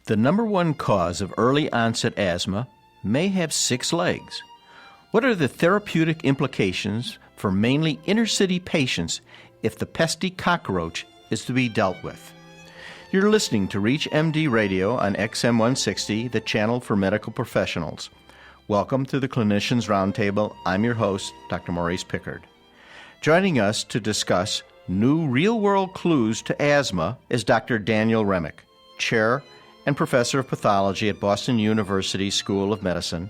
The number one cause of early onset asthma may have 6 legs. What are the therapeutic implications for mainly inner-city patients if the pesky cockroach is to be dealt with? You're listening to Reach MD Radio on XM 160, the channel for medical professionals. Welcome to the Clinicians Roundtable. I'm your host, Dr. Maurice Pickard. Joining us to discuss new real-world clues to asthma is Dr. Daniel Remick, Chair and Professor of Pathology at Boston University School of Medicine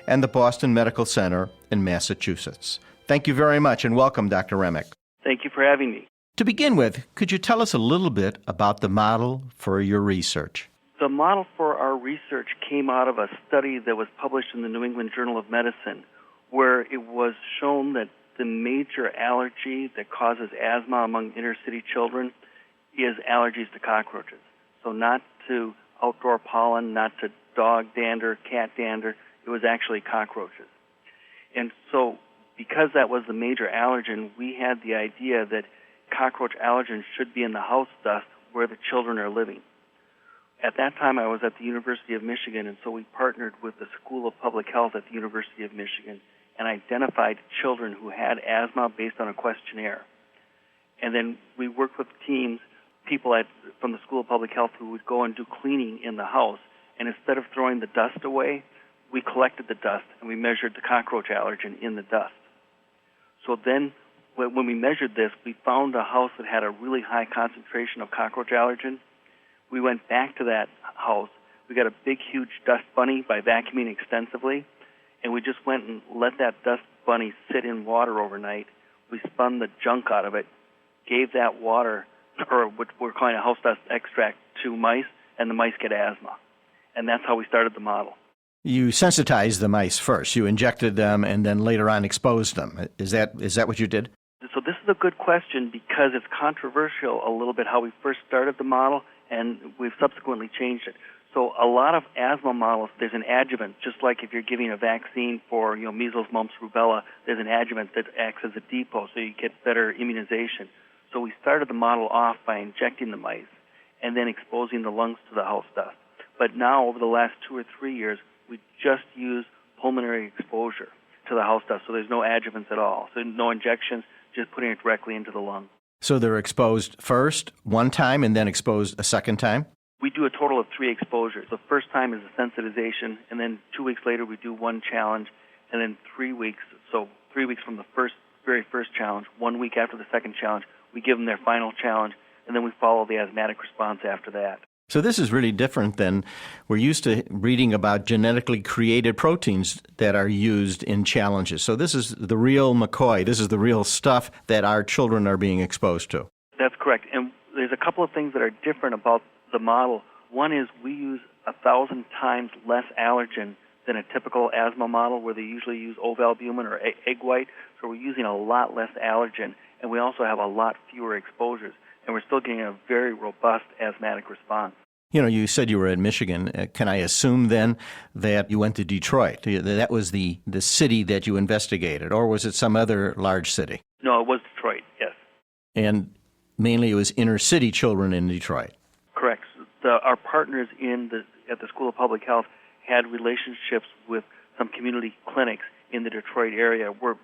and the Boston Medical Center in Massachusetts. Thank you very much and welcome, Dr. Remick. Thank you for having me. To begin with, could you tell us a little bit about the model for your research? The model for our research came out of a study that was published in the New England Journal of Medicine, where it was shown that the major allergy that causes asthma among inner-city children is allergies to cockroaches. So not to outdoor pollen, not to dog dander, cat dander, it was actually cockroaches. And so because that was the major allergen, we had the idea that cockroach allergens should be in the house dust where the children are living. At that time, I was at the University of Michigan, and so we partnered with the School of Public Health at the University of Michigan and identified children who had asthma based on a questionnaire. And then we worked with teams, people from the School of Public Health who would go and do cleaning in the house, and instead of throwing the dust away, we collected the dust and we measured the cockroach allergen in the dust. So then when we measured this, we found a house that had a really high concentration of cockroach allergen. We went back to that house. We got a big, huge dust bunny by vacuuming extensively, and we just went and let that dust bunny sit in water overnight. We spun the junk out of it, gave that water, or what we're calling a house dust extract, to mice, and the mice get asthma. And that's how we started the model. You sensitized the mice first. You injected them and then later on exposed them. Is that what you did? So this is a good question because it's controversial a little bit how we first started the model, and we've subsequently changed it. So a lot of asthma models, there's an adjuvant, just like if you're giving a vaccine for measles, mumps, rubella, there's an adjuvant that acts as a depot so you get better immunization. So we started the model off by injecting the mice and then exposing the lungs to the house dust. But now, over the last 2 or 3 years, we just use pulmonary exposure to the house dust, so there's no adjuvants at all. So no injections, just putting it directly into the lung. So they're exposed first, one time, and then exposed a second time? We do a total of 3 exposures. The first time is a sensitization, and then 2 weeks later we do one challenge, and then 3 weeks, so 3 weeks from the very first challenge, 1 week after the second challenge, we give them their final challenge, and then we follow the asthmatic response after that. So this is really different than we're used to reading about genetically created proteins that are used in challenges. So this is the real McCoy. This is the real stuff that our children are being exposed to. That's correct. And there's a couple of things that are different about the model. One is we use 1,000 times less allergen than a typical asthma model where they usually use ovalbumin or egg white. So we're using a lot less allergen, and we also have a lot fewer exposures. And we're still getting a very robust asthmatic response. You said you were in Michigan. Can I assume then that you went to Detroit? That was the city that you investigated, or was it some other large city? No, it was Detroit, yes. And mainly it was inner-city children in Detroit? Correct. Our partners at the School of Public Health had relationships with some community clinics in the Detroit area where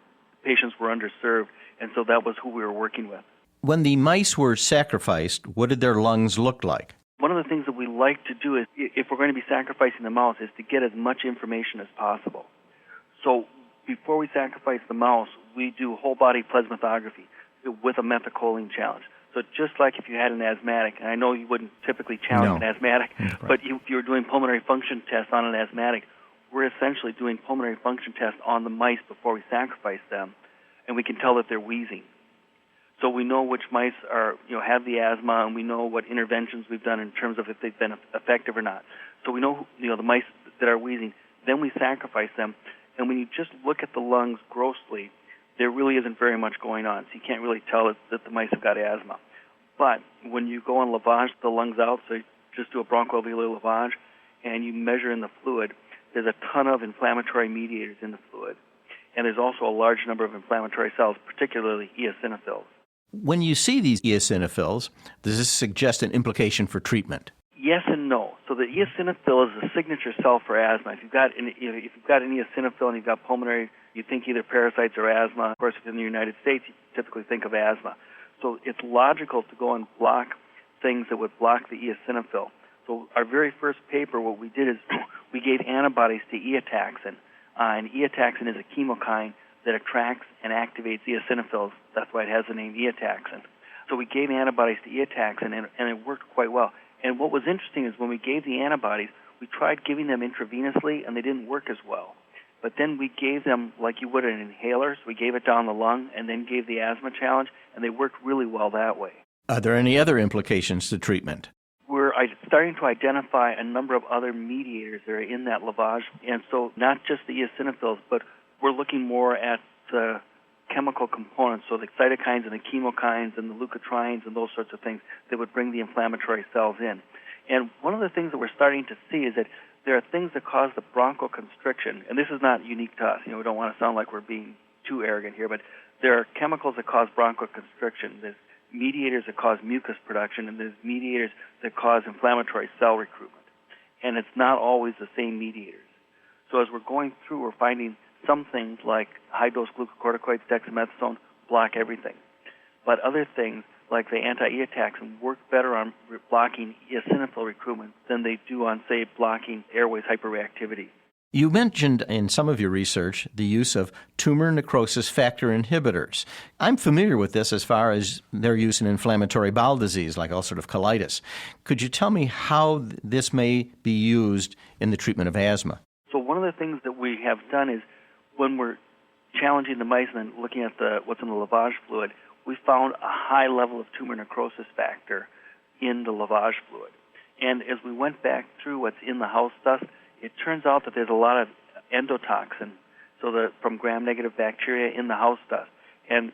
patients were underserved, and so that was who we were working with. When the mice were sacrificed, what did their lungs look like? One of the things that we like to do is, if we're going to be sacrificing the mouse, is to get as much information as possible. So before we sacrifice the mouse, we do whole-body plasmathography with a methacholine challenge. So just like if you had an asthmatic, and I know you wouldn't typically challenge an asthmatic, right. But if you're doing pulmonary function tests on an asthmatic, we're essentially doing pulmonary function tests on the mice before we sacrifice them, and we can tell that they're wheezing. So we know which mice have the asthma, and we know what interventions we've done in terms of if they've been effective or not. So we know the mice that are wheezing. Then we sacrifice them, and when you just look at the lungs grossly, there really isn't very much going on. So you can't really tell that the mice have got asthma. But when you go and lavage the lungs out, so you just do a bronchoalveolar lavage, and you measure in the fluid, there's a ton of inflammatory mediators in the fluid. And there's also a large number of inflammatory cells, particularly eosinophils. When you see these eosinophils, does this suggest an implication for treatment? Yes and no. So the eosinophil is the signature cell for asthma. If you've got an eosinophil and you've got pulmonary, you think either parasites or asthma. Of course, if you're in the United States, you typically think of asthma. So it's logical to go and block things that would block the eosinophil. So our very first paper, what we did is we gave antibodies to eotaxin. And eotaxin is a chemokine that attracts and activates eosinophils. That's why it has the name eotaxin. So we gave antibodies to eotaxin, and it worked quite well. And what was interesting is when we gave the antibodies, we tried giving them intravenously, and they didn't work as well. But then we gave them like you would an inhaler. So we gave it down the lung and then gave the asthma challenge, and they worked really well that way. Are there any other implications to treatment? We're starting to identify a number of other mediators that are in that lavage. And so not just the eosinophils, but we're looking more at the chemical components, so the cytokines and the chemokines and the leukotrienes and those sorts of things that would bring the inflammatory cells in. And one of the things that we're starting to see is that there are things that cause the bronchoconstriction, and this is not unique to us. We don't want to sound like we're being too arrogant here, but there are chemicals that cause bronchoconstriction. There's mediators that cause mucus production, and there's mediators that cause inflammatory cell recruitment. And it's not always the same mediators. So as we're going through, we're finding some things like high-dose glucocorticoids, dexamethasone, block everything. But other things like the anti-eotaxin work better on blocking eosinophil recruitment than they do on, say, blocking airways hyperreactivity. You mentioned in some of your research the use of tumor necrosis factor inhibitors. I'm familiar with this as far as their use in inflammatory bowel disease like ulcerative colitis. Could you tell me how this may be used in the treatment of asthma? So one of the things that we have done is when we're challenging the mice and looking at what's in the lavage fluid, we found a high level of tumor necrosis factor in the lavage fluid. And as we went back through what's in the house dust, it turns out that there's a lot of endotoxin, from gram-negative bacteria in the house dust. And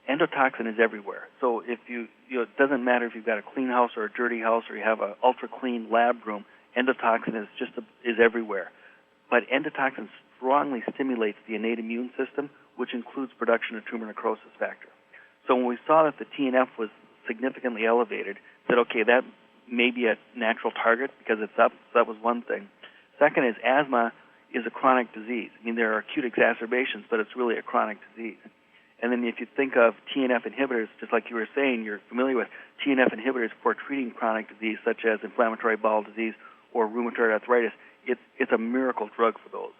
endotoxin is everywhere. So if it doesn't matter if you've got a clean house or a dirty house or you have an ultra-clean lab room, endotoxin is everywhere. But endotoxin strongly stimulates the innate immune system, which includes production of tumor necrosis factor. So when we saw that the TNF was significantly elevated, said, okay, that may be a natural target because it's up. So that was one thing. Second is asthma is a chronic disease. I mean, there are acute exacerbations, but it's really a chronic disease. And then if you think of TNF inhibitors, just like you were saying, you're familiar with TNF inhibitors for treating chronic disease such as inflammatory bowel disease or rheumatoid arthritis, it's a miracle drug for those.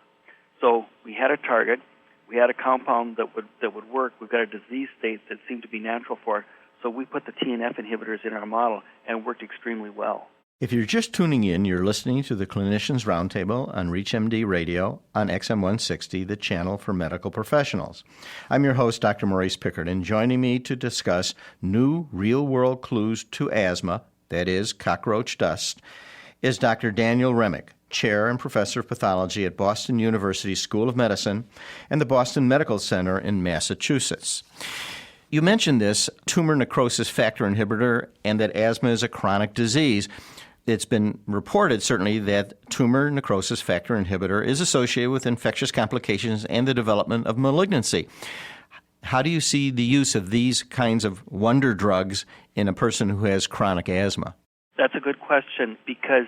So we had a target. We had a compound that would work. We've got a disease state that seemed to be natural for it. So we put the TNF inhibitors in our model and it worked extremely well. If you're just tuning in, you're listening to the Clinicians Roundtable on ReachMD Radio on XM 160, the channel for medical professionals. I'm your host, Dr. Maurice Pickard, and joining me to discuss new real-world clues to asthma, that is, cockroach dust, is Dr. Daniel Remick, Chair and Professor of Pathology at Boston University School of Medicine and the Boston Medical Center in Massachusetts. You mentioned this tumor necrosis factor inhibitor and that asthma is a chronic disease. It's been reported, certainly, that tumor necrosis factor inhibitor is associated with infectious complications and the development of malignancy. How do you see the use of these kinds of wonder drugs in a person who has chronic asthma? That's a good question because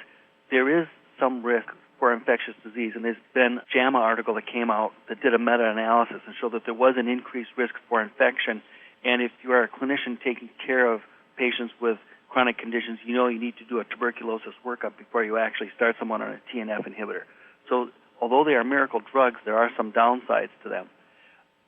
there is some risk for infectious disease, and there's been a JAMA article that came out that did a meta-analysis and showed that there was an increased risk for infection. And if you are a clinician taking care of patients with chronic conditions, you need to do a tuberculosis workup before you actually start someone on a TNF inhibitor. So although they are miracle drugs, there are some downsides to them.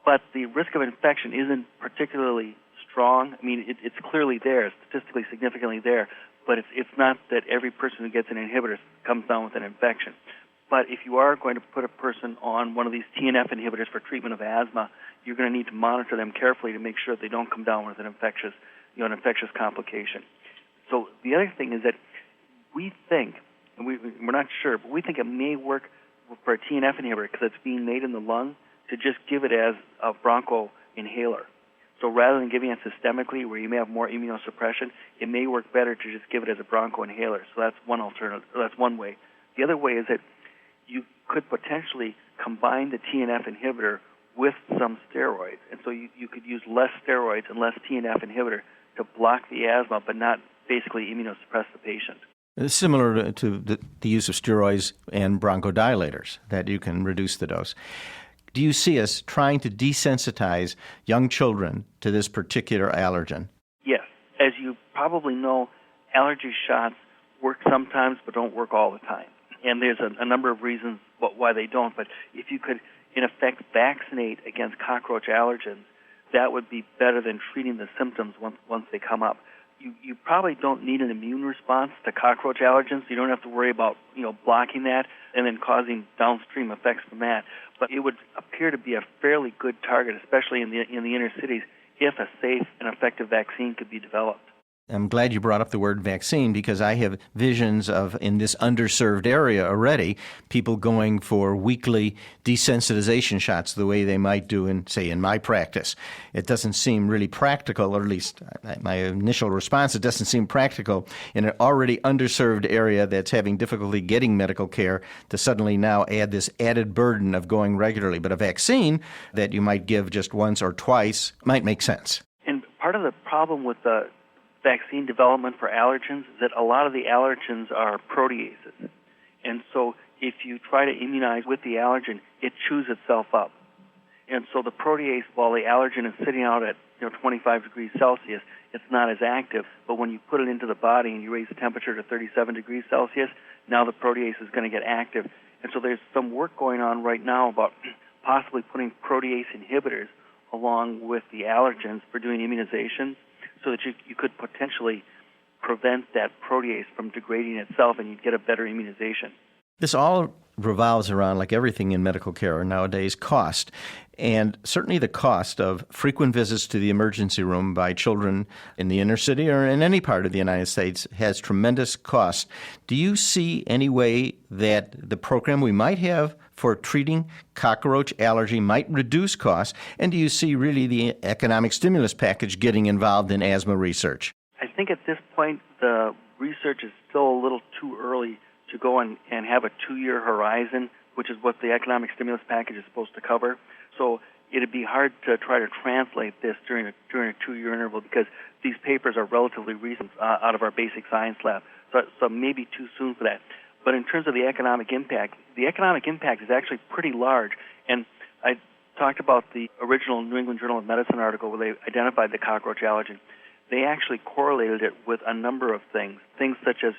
But the risk of infection isn't particularly strong. I mean, it's clearly there, statistically significantly there, but it's not that every person who gets an inhibitor comes down with an infection. But if you are going to put a person on one of these TNF inhibitors for treatment of asthma, you're going to need to monitor them carefully to make sure that they don't come down with an infectious complication. So the other thing is that we think, and we're not sure, but we think it may work for a TNF inhibitor because it's being made in the lung to just give it as a broncho inhaler. So rather than giving it systemically where you may have more immunosuppression, it may work better to just give it as a broncho inhaler. So that's one alternative. That's one way. The other way is that you could potentially combine the TNF inhibitor with some steroids. And so you could use less steroids and less TNF inhibitor to block the asthma but not basically immunosuppress the patient. Similar to the use of steroids and bronchodilators, that you can reduce the dose. Do you see us trying to desensitize young children to this particular allergen? Yes. As you probably know, allergy shots work sometimes but don't work all the time. And there's a number of reasons why they don't. But if you could, in effect, vaccinate against cockroach allergens, that would be better than treating the symptoms once they come up. You probably don't need an immune response to cockroach allergens. You don't have to worry about blocking that and then causing downstream effects from that. But it would appear to be a fairly good target, especially in the inner cities, if a safe and effective vaccine could be developed. I'm glad you brought up the word vaccine, because I have visions of, in this underserved area already, people going for weekly desensitization shots the way they might do in my practice. It doesn't seem really practical, or at least my initial response, it doesn't seem practical in an already underserved area that's having difficulty getting medical care to suddenly now add this added burden of going regularly. But a vaccine that you might give just once or twice might make sense. And part of the problem with the vaccine development for allergens is that a lot of the allergens are proteases. And so if you try to immunize with the allergen, it chews itself up. And so the protease, while the allergen is sitting out at 25 degrees Celsius, it's not as active. But when you put it into the body and you raise the temperature to 37 degrees Celsius, now the protease is going to get active. And so there's some work going on right now about possibly putting protease inhibitors along with the allergens for doing immunizations, so that you could potentially prevent that protease from degrading itself and you'd get a better immunization. This all revolves around, like everything in medical care nowadays, cost. And certainly the cost of frequent visits to the emergency room by children in the inner city or in any part of the United States has tremendous cost. Do you see any way that the program we might have for treating cockroach allergy might reduce costs? And do you see really the economic stimulus package getting involved in asthma research? I think at this point the research is still a little too early to go and have a 2-year horizon, which is what the economic stimulus package is supposed to cover. So it'd be hard to try to translate this during a 2-year interval, because these papers are relatively recent out of our basic science lab. So maybe too soon for that. But in terms of the economic impact is actually pretty large. And I talked about the original New England Journal of Medicine article where they identified the cockroach allergen. They actually correlated it with a number of things such as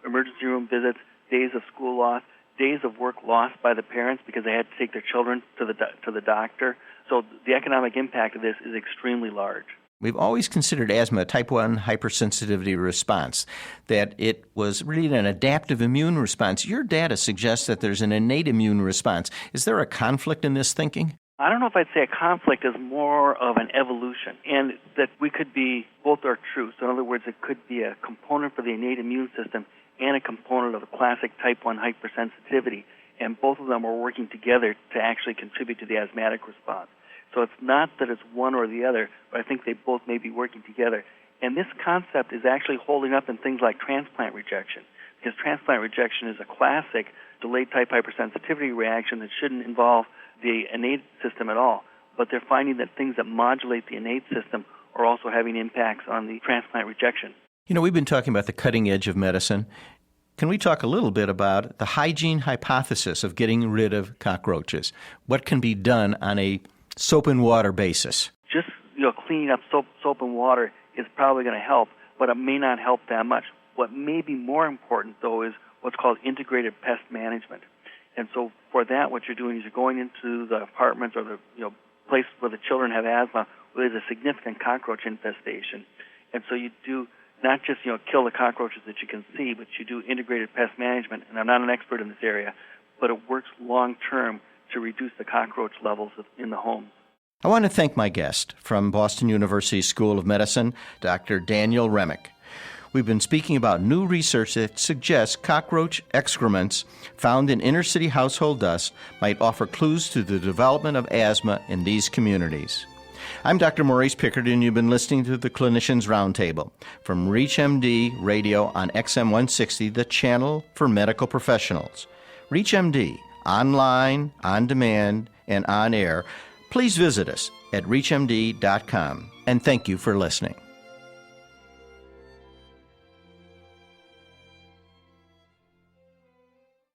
emergency room visits, days of school loss, days of work lost by the parents because they had to take their children to the doctor. So the economic impact of this is extremely large. We've always considered asthma a type 1 hypersensitivity response, that it was really an adaptive immune response. Your data suggests that there's an innate immune response. Is there a conflict in this thinking? I don't know if I'd say a conflict, as more of an evolution, and that we could be, both are true. So in other words, it could be a component for the innate immune system and a component of the classic type 1 hypersensitivity, and both of them are working together to actually contribute to the asthmatic response. So it's not that it's one or the other, but I think they both may be working together. And this concept is actually holding up in things like transplant rejection, because transplant rejection is a classic delayed type hypersensitivity reaction that shouldn't involve the innate system at all. But they're finding that things that modulate the innate system are also having impacts on the transplant rejection. We've been talking about the cutting edge of medicine. Can we talk a little bit about the hygiene hypothesis of getting rid of cockroaches? What can be done on a soap and water basis? Just cleaning up soap and water is probably going to help, but it may not help that much. What may be more important, though, is what's called integrated pest management. And so for that, what you're doing is you're going into the apartments or the places where the children have asthma, where there's a significant cockroach infestation. And so you do not just kill the cockroaches that you can see, but you do integrated pest management. And I'm not an expert in this area, but it works long term to reduce the cockroach levels in the homes. I want to thank my guest from Boston University School of Medicine, Dr. Daniel Remick. We've been speaking about new research that suggests cockroach excrements found in inner-city household dust might offer clues to the development of asthma in these communities. I'm Dr. Maurice Pickard, and you've been listening to the Clinicians Roundtable from ReachMD Radio on XM 160, the channel for medical professionals. ReachMD, online, on demand, and on air. Please visit us at reachmd.com, and thank you for listening.